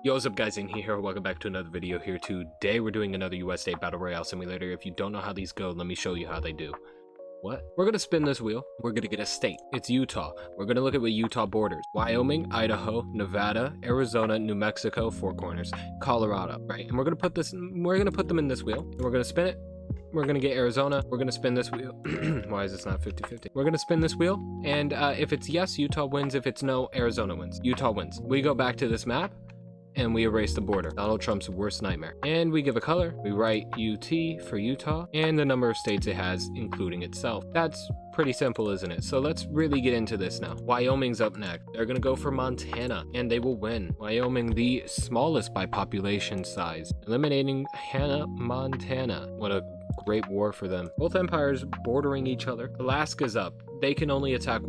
Yo, what's up guys, in here, welcome back to another video here. Today we're doing another US Battle Royale simulator. If you don't know how these go, let me show you how they do. What? We're gonna spin this wheel, we're gonna get a state. It's Utah. We're gonna look at what Utah borders. Wyoming, Idaho, Nevada, Arizona, New Mexico, Four Corners, Colorado, right? And we're gonna put them in this wheel, and we're gonna spin it. We're gonna get Arizona. We're gonna spin this wheel. Why is this not 50-50? We're gonna spin this wheel, and if it's yes, Utah wins. If it's no, Arizona wins. Utah wins. We go back to this map, and we erase the border. Donald Trump's worst nightmare. And we give a color. We write UT for Utah, and the number of states it has, including itself. That's pretty simple, isn't it? So let's really get into this now. Wyoming's up next. They're gonna go for Montana, and they will win. Wyoming, the smallest by population size, eliminating Montana. What a great war for them. Both empires bordering each other. Alaska's up. They can only attack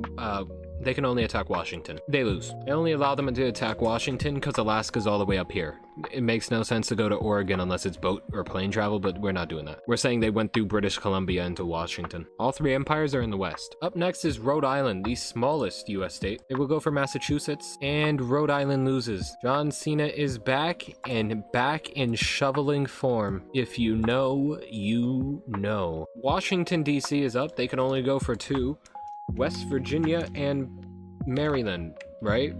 Washington. They lose. They only allow them to attack Washington because Alaska's all the way up here. It makes no sense to go to Oregon unless it's boat or plane travel, but we're not doing that. We're saying they went through British Columbia into Washington. All three empires are in the west. Up next is Rhode Island, the smallest US state. They will go for Massachusetts, and Rhode Island loses. John Cena is back, and back in shoveling form. If you know, you know. Washington, D.C. is up. They can only go for two. West Virginia and Maryland, right?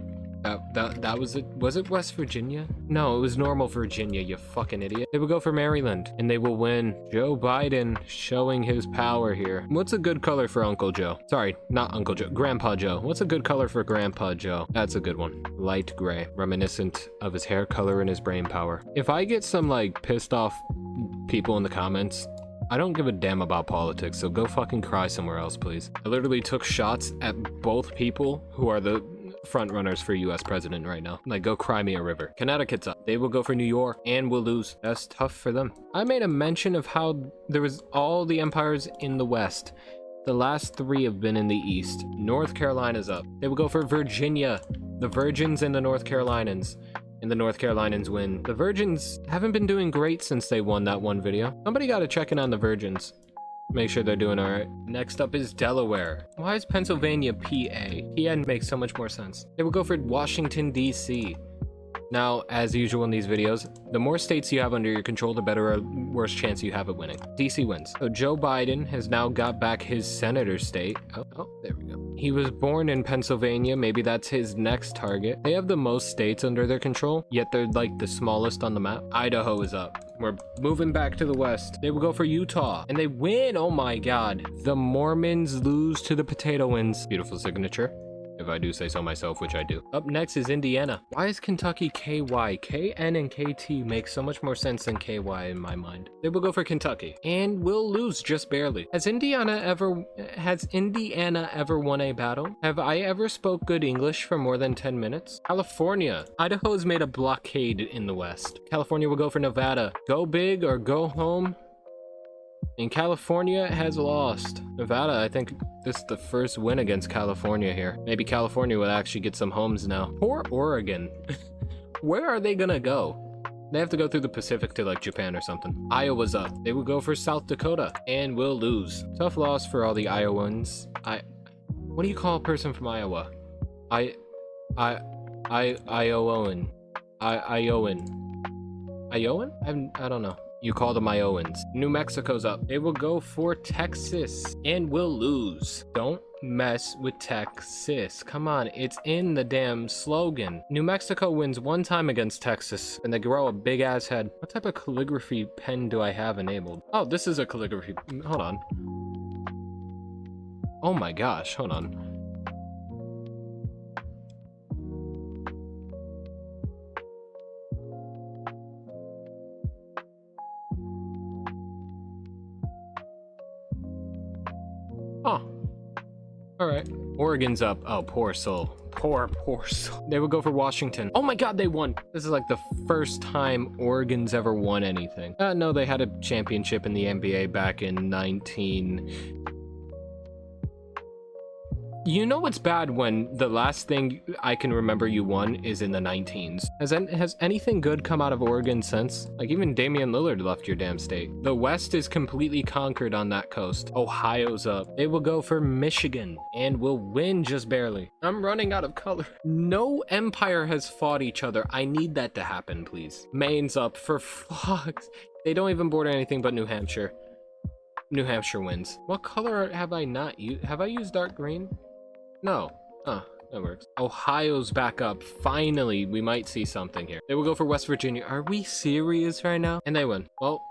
That was it. Was it West Virginia? No, it was normal Virginia, you fucking idiot. They will go for Maryland, and they will win. Joe Biden showing his power here. What's a good color for Uncle Joe? Sorry, not Uncle Joe, Grandpa Joe. What's a good color for Grandpa Joe? That's a good one. Light gray, reminiscent of his hair color and his brain power. If I get some like pissed off people in the comments, I don't give a damn about politics, so go fucking cry somewhere else, please. I literally took shots at both people who are the front runners for US president right now. Like, go cry me a river. Connecticut's up. They will go for New York and will lose. That's tough for them. I made a mention of how there was all the empires in the west. The last three have been in the east. North Carolina's up. They will go for Virginia. The Virgins and the North Carolinians. And the North Carolinians win. The Virgins haven't been doing great since they won that one video. Somebody gotta check in on the Virgins. Make sure they're doing alright. Next up is Delaware. Why is Pennsylvania PA? PA makes so much more sense. They will go for Washington, D.C. Now, as usual in these videos, the more states you have under your control, the better or worse chance you have of winning. DC wins. So Joe Biden has now got back his senator state. Oh, there we go. He was born in Pennsylvania. Maybe that's his next target. They have the most states under their control, yet they're like the smallest on the map. Idaho is up. We're moving back to the west. They will go for Utah, and they win. Oh my God. The Mormons lose to the Potatoans. Beautiful signature, if I do say so myself, which I do. Up next is Indiana. Why is Kentucky KY? KN and KT make so much more sense than KY in my mind. They will go for Kentucky, and will lose just barely. Has Indiana ever won a battle? Have I ever spoke good English for more than 10 minutes? California. Idaho's made a blockade in the west. California will go for Nevada. Go big or go home. And California has lost. Nevada, I think this is the first win against California here. Maybe California will actually get some homes now. Poor Oregon. Where are they gonna go? They have to go through the Pacific to like Japan or something. Iowa's up. They will go for South Dakota and will lose. Tough loss for all the Iowans. What do you call a person from Iowa? Iowan. Iowan? I don't know. You call them Iowans. New Mexico's up. They will go for Texas and will lose. Don't mess with Texas. Come on, it's in the damn slogan. New Mexico wins one time against Texas, and they grow a big ass head. What type of calligraphy pen do I have enabled? Oh, this is a calligraphy. Hold on. Oh my gosh, hold on. Oh, all right. Oregon's up. Oh, poor soul. Poor soul. They would go for Washington. Oh my God, they won. This is like the first time Oregon's ever won anything. No, they had a championship in the NBA back in You know what's bad when the last thing I can remember you won is in the 19s. Has anything good come out of Oregon since? Like, even Damian Lillard left your damn state. The West is completely conquered on that coast. Ohio's up. They will go for Michigan and will win just barely. I'm running out of color. No empire has fought each other. I need that to happen, please. Maine's up, for fuck's. They don't even border anything but New Hampshire. New Hampshire wins. What color have I not used? Have I used dark green? No. Oh, that works. Ohio's back up. Finally, we might see something here. They will go for West Virginia. Are we serious right now? And they win. Well,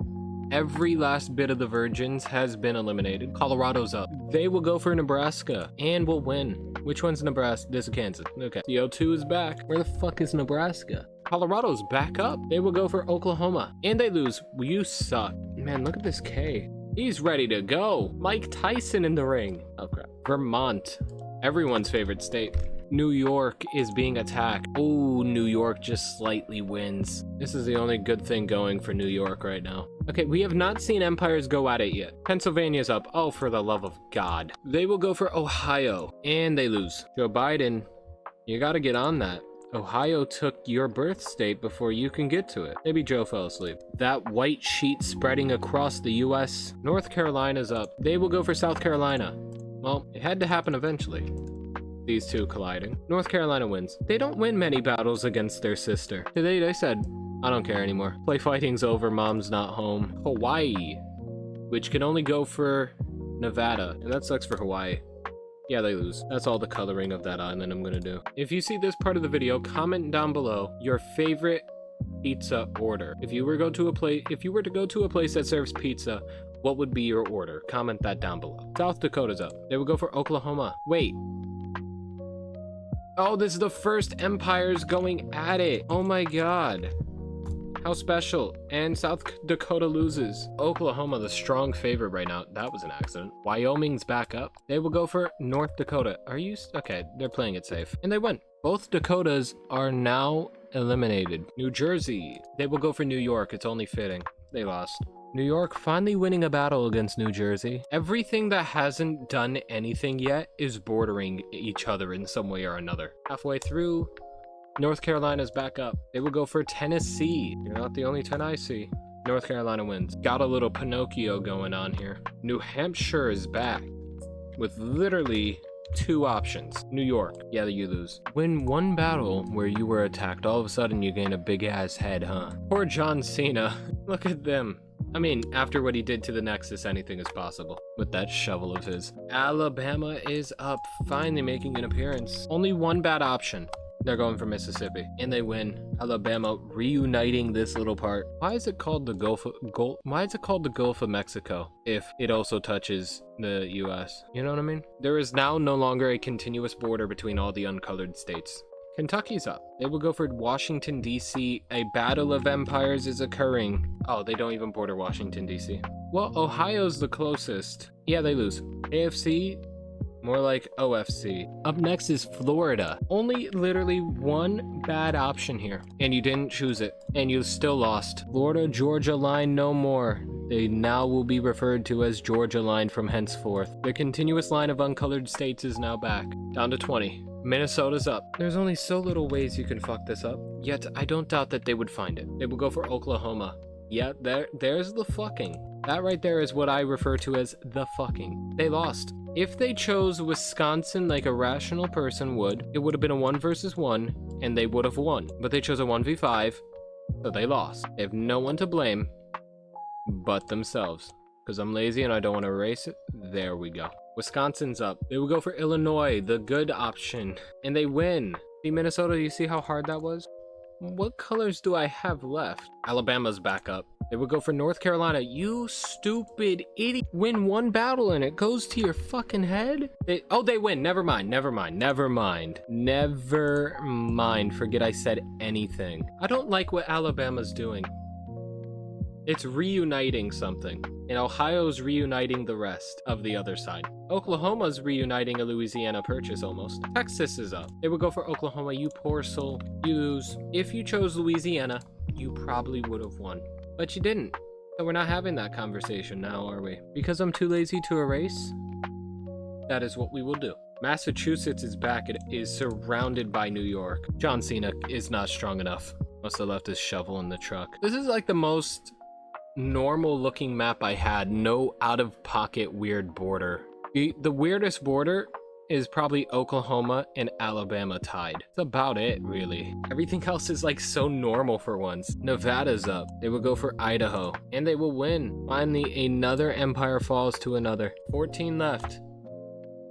every last bit of the Virgins has been eliminated. Colorado's up. They will go for Nebraska and will win. Which one's Nebraska? This is Kansas. Okay. CO2 is back. Where the fuck is Nebraska? Colorado's back up. They will go for Oklahoma. And they lose. You suck. Man, look at this K. He's ready to go. Mike Tyson in the ring. Oh, crap. Vermont. Everyone's favorite state. New York is being attacked. Oh, New York just slightly wins. This is the only good thing going for New York right now. Okay, we have not seen empires go at it yet. Pennsylvania's up. Oh, for the love of God. They will go for Ohio, and they lose. Joe Biden, you gotta get on that. Ohio took your birth state before you can get to it. Maybe Joe fell asleep. That white sheet spreading across the US. North Carolina's up. They will go for South Carolina. Well, it had to happen eventually. These two colliding. North Carolina wins. They don't win many battles against their sister. They said, I don't care anymore. Play fighting's over, mom's not home. Hawaii, which can only go for Nevada. And that sucks for Hawaii. Yeah, they lose. That's all the coloring of that island I'm gonna do. If you see this part of the video, comment down below your favorite pizza order. If you were to go to a place that serves pizza, what would be your order? Comment that down below. South Dakota's up. They will go for Oklahoma. Wait. Oh, this is the first empires going at it. Oh my God. How special. And South Dakota loses. Oklahoma, the strong favorite right now. That was an accident. Wyoming's back up. They will go for North Dakota. Are you? Okay, they're playing it safe. And they win. Both Dakotas are now eliminated. New Jersey. They will go for New York. It's only fitting. They lost. New York finally winning a battle against New Jersey. Everything that hasn't done anything yet is bordering each other in some way or another. Halfway through, North Carolina's back up. They will go for Tennessee. You're not the only 10 I see. North Carolina wins. Got a little Pinocchio going on here. New Hampshire is back with literally 2 options. New York. Yeah, you lose. Win one battle where you were attacked. All of a sudden you gain a big ass head, huh? Poor John Cena. Look at them. I mean, after what he did to the Nexus, anything is possible with that shovel of his. Alabama is up, finally making an appearance. Only one bad option. They're going for Mississippi, and they win. Alabama reuniting this little part. Why is it called the Gulf of Mexico if it also touches the US? You know what I mean? There is now no longer a continuous border between all the uncolored states. Kentucky's up. They will go for Washington, D.C. A battle of empires is occurring. Oh, they don't even border Washington, D.C. Well, Ohio's the closest. Yeah, they lose. AFC, more like OFC. Up next is Florida. Only literally one bad option here. And you didn't choose it. And you still lost. Florida, Georgia line no more. They now will be referred to as Georgia line from henceforth. The continuous line of uncolored states is now back. Down to 20. Minnesota's up. There's only so little ways you can fuck this up. Yet, I don't doubt that they would find it. They will go for Oklahoma. Yeah, there's the fucking. That right there is what I refer to as the fucking. They lost. If they chose Wisconsin like a rational person would, it would have been a 1 versus 1, and they would have won. But they chose a 1v5, so they lost. They have no one to blame but themselves. Because I'm lazy and I don't want to erase it. There we go. Wisconsin's up. They will go for Illinois, the good option. And they win. See, Minnesota, you see how hard that was? What colors do I have left? Alabama's back up. They will go for North Carolina. You stupid idiot. Win one battle and it goes to your fucking head? They win. Never mind. Forget I said anything. I don't like what Alabama's doing. It's reuniting something. And Ohio's reuniting the rest of the other side. Oklahoma's reuniting a Louisiana purchase almost. Texas is up. They would go for Oklahoma. You poor soul. You lose. If you chose Louisiana, you probably would have won. But you didn't. So we're not having that conversation now, are we? Because I'm too lazy to erase? That is what we will do. Massachusetts is back. It is surrounded by New York. John Cena is not strong enough. Must have left his shovel in the truck. This is like the most normal looking map I had. No out of pocket weird border. The weirdest border is probably Oklahoma and Alabama tied. That's about it, really. Everything else is like so normal for once. Nevada's up. They will go for Idaho, and they will win. Finally, another empire falls to another. 14 left.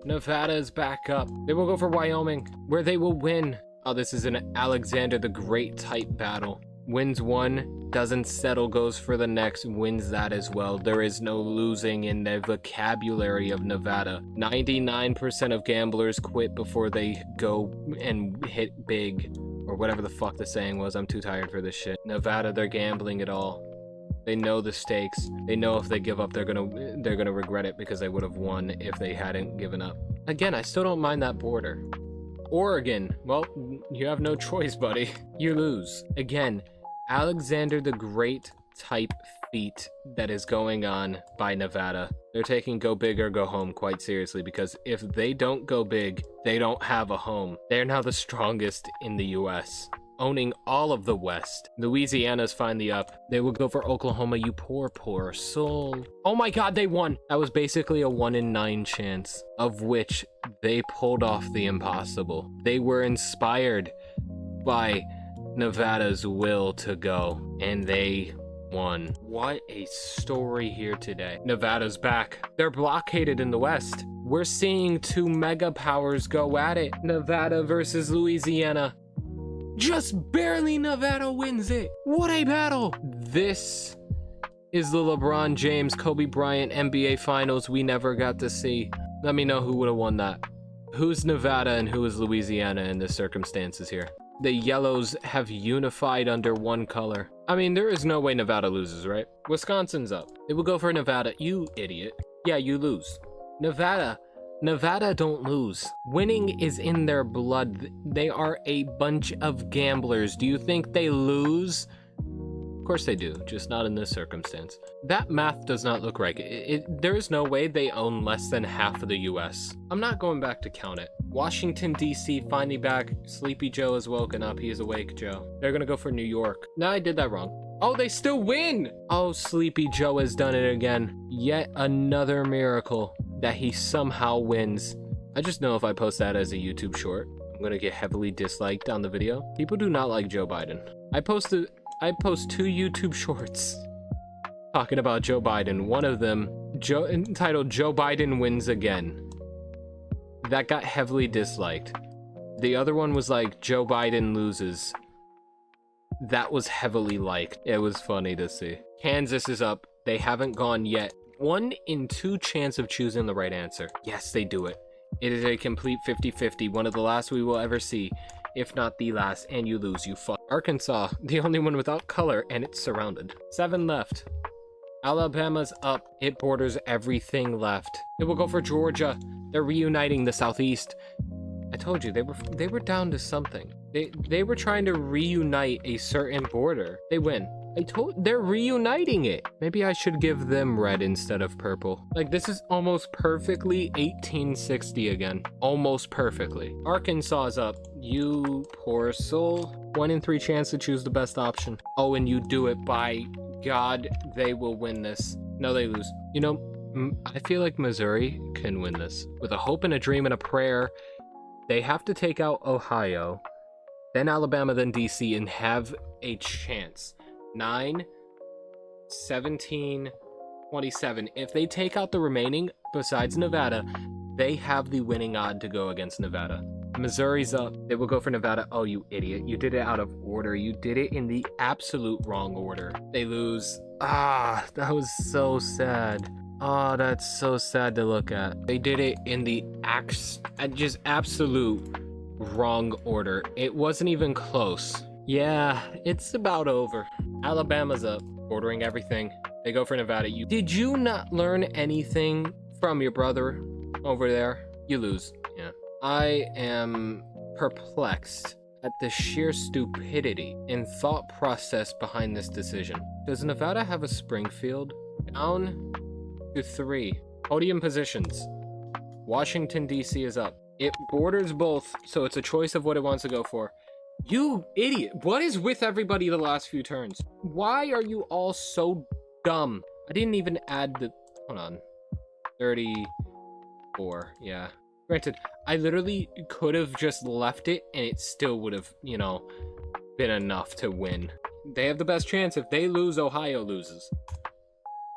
Nevada is back up. They will go for Wyoming, where they will win. Oh, this is an Alexander the Great type battle. Wins one, doesn't settle, goes for the next, wins that as well. There is no losing in the vocabulary of Nevada. 99% of gamblers quit before they go and hit big, or whatever the fuck the saying was. I'm too tired for this shit. Nevada, they're gambling it all. They know the stakes. They know if they give up, they're gonna regret it, because they would have won if they hadn't given up. Again, I still don't mind that border. Oregon, well, you have no choice, buddy. You lose. Again, Alexander the Great type feat that is going on by Nevada. They're taking go big or go home quite seriously, because if they don't go big, they don't have a home. They're now the strongest in the US, owning all of the West. Louisiana's finally up. They will go for Oklahoma, you poor, poor soul. Oh my God, they won. That was basically a 1 in 9 chance, of which they pulled off the impossible. They were inspired by Nevada's will to go, and they won. What a story here today. Nevada's back. They're blockaded in the West. We're seeing two mega powers go at it. Nevada versus Louisiana. Just barely Nevada wins it. What a battle. This is the LeBron James, Kobe Bryant NBA finals we never got to see. Let me know who would have won that. Who's Nevada and who is Louisiana in the circumstances here? The yellows have unified under one color. I mean, there is no way Nevada loses, right? Wisconsin's up. It will go for Nevada. You idiot. Yeah, you lose. Nevada don't lose. Winning is in their blood. They are a bunch of gamblers. Do you think they lose? Of course they do, just not in this circumstance. That math does not look right. There is no way they own less than half of the US. I'm not going back to count it. Washington, D.C. finally back. Sleepy Joe has woken up. He is awake, Joe. They're gonna go for New York. No, I did that wrong. Oh, they still win! Oh, Sleepy Joe has done it again. Yet another miracle that he somehow wins. I just know if I post that as a YouTube short, I'm gonna get heavily disliked on the video. People do not like Joe Biden. I post 2 YouTube shorts talking about Joe Biden. One of them, entitled Joe Biden Wins Again. That got heavily disliked. The other one was like Joe Biden Loses. That was heavily liked. It was funny to see. Kansas is up. They haven't gone yet. 1 in 2 chance of choosing the right answer. Yes, they do it. It is a complete 50-50. One of the last we will ever see, if not the last, and you lose, you fuck. Arkansas, the only one without color, and it's surrounded. 7 left. Alabama's up. It borders everything left. It will go for Georgia. They're reuniting the Southeast. I told you, they were down to something. They were trying to reunite a certain border. They win. They're reuniting it. Maybe I should give them red instead of purple. Like, this is almost perfectly 1860 again. Almost perfectly. Arkansas is up. You poor soul. 1 in 3 chance to choose the best option. Oh, and you do it. By God, they will win this. No, they lose. You know, I feel like Missouri can win this. With a hope and a dream and a prayer, they have to take out Ohio, then Alabama, then DC, and have a chance. 9, 17, 27. If they take out the remaining, besides Nevada, they have the winning odd to go against Nevada. Missouri's up. They will go for Nevada. Oh, you idiot. You did it out of order. You did it in the absolute wrong order. They lose. Ah, that was so sad. Oh, that's so sad to look at. They did it in the just absolute wrong order. It wasn't even close. Yeah, it's about over. Alabama's up, ordering everything. They go for Nevada. Did you not learn anything from your brother over there? You lose. Yeah. I am perplexed at the sheer stupidity and thought process behind this decision. Does Nevada have a Springfield? Down to 3. Podium positions. Washington, D.C. is up. It borders both, so it's a choice of what it wants to go for. You idiot. What is with everybody the last few turns? Why are you all so dumb? I didn't even add the... Hold on. 34. Yeah. Granted, I literally could have just left it, and it still would have, you know, been enough to win. They have the best chance. If they lose, Ohio loses.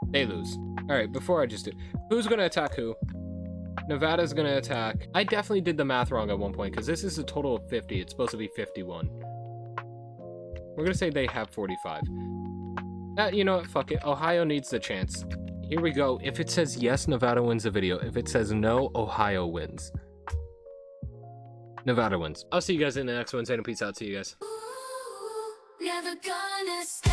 They lose. Alright, before I just do... Who's gonna attack who? Nevada's gonna attack. I definitely did the math wrong at one point, because this is a total of 50. It's supposed to be 51. We're gonna say they have 45. You know what? Fuck it. Ohio needs the chance. Here we go. If it says yes, Nevada wins the video. If it says no, Ohio wins. Nevada wins. I'll see you guys in the next one. And peace out. See you guys. Never gonna stop.